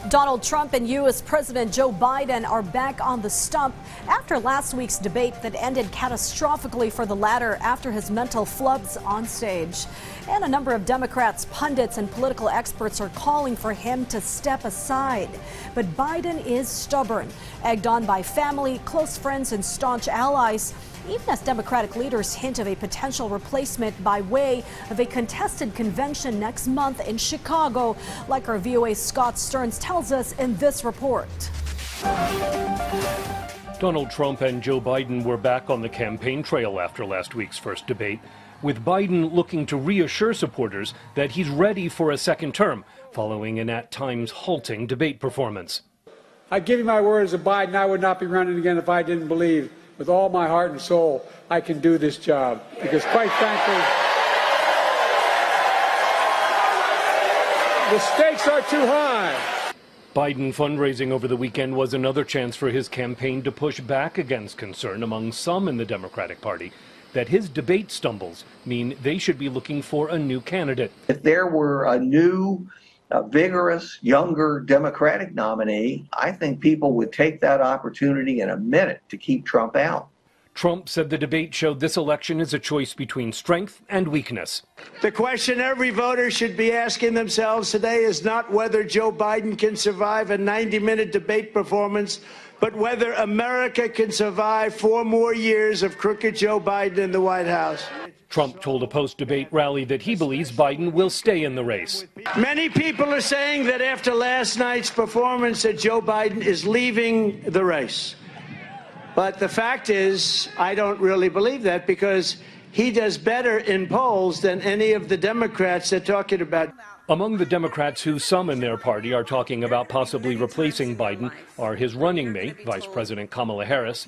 Donald Trump and U.S. President Joe Biden are back on the stump after last week's debate that ended catastrophically for the latter after his mental flubs on stage. And a number of Democrats, pundits, and political experts are calling for him to step aside. But Biden is stubborn, egged on by family, close friends, and staunch allies, even as Democratic leaders hint of a potential replacement by way of a contested convention next month in Chicago, like our VOA's Scott Stearns tells us in this report. Donald Trump and Joe Biden were back on the campaign trail after last week's first debate, with Biden looking to reassure supporters that he's ready for a second term, following an at times halting debate performance. I give you my word as a Biden, I would not be running again if I didn't believe with all my heart and soul I can do this job. Because quite frankly, the stakes are too high. Biden fundraising over the weekend was another chance for his campaign to push back against concern among some in the Democratic Party that his debate stumbles mean they should be looking for a new candidate. If there were a new, vigorous, younger Democratic nominee, I think people would take that opportunity in a minute to keep Trump out. Trump said the debate showed this election is a choice between strength and weakness. The question every voter should be asking themselves today is not whether Joe Biden can survive a 90-minute debate performance, but whether America can survive 4 more years of crooked Joe Biden in the White House. Trump told a post-debate rally that he believes Biden will stay in the race. Many people are saying that after last night's performance that Joe Biden is leaving the race. But the fact is, I don't really believe that, because he does better in polls than any of the Democrats they're talking about. Among the Democrats who some in their party are talking about possibly replacing Biden are his running mate, Vice President Kamala Harris,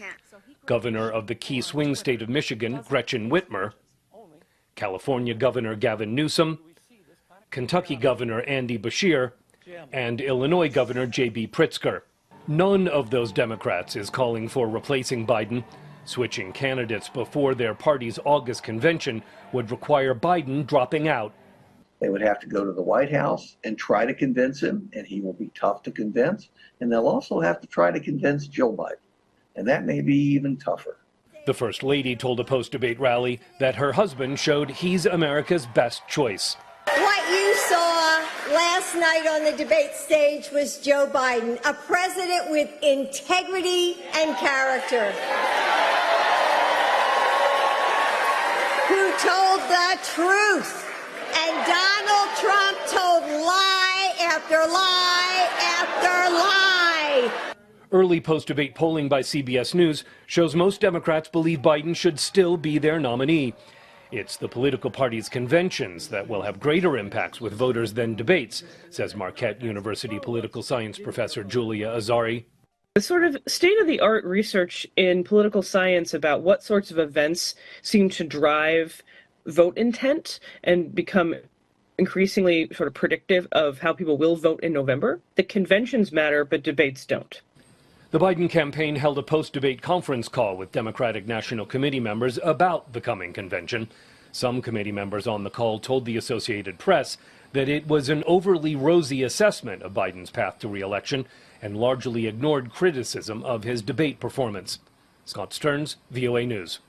Governor of the key swing state of Michigan, Gretchen Whitmer, California Governor Gavin Newsom, Kentucky Governor Andy Beshear, and Illinois Governor J.B. Pritzker. None of those Democrats is calling for replacing Biden. Switching candidates before their party's August convention would require Biden dropping out. They would have to go to the White House and try to convince him, and he will be tough to convince. And they'll also have to try to convince Joe Biden, and that may be even tougher. The First Lady told a post-debate rally that her husband showed he's America's best choice. What you saw last night on the debate stage was Joe Biden, a president with integrity and character, who told the truth. And Donald Trump told lie after lie after lie. Early post-debate polling by CBS News shows most Democrats believe Biden should still be their nominee. It's the political parties' conventions that will have greater impacts with voters than debates, says Marquette University political science professor Julia Azari. The sort of state-of-the-art research in political science about what sorts of events seem to drive vote intent and become increasingly sort of predictive of how people will vote in November. The conventions matter, but debates don't. The Biden campaign held a post-debate conference call with Democratic National Committee members about the coming convention. Some committee members on the call told the Associated Press that it was an overly rosy assessment of Biden's path to re-election and largely ignored criticism of his debate performance. Scott Stearns, VOA News.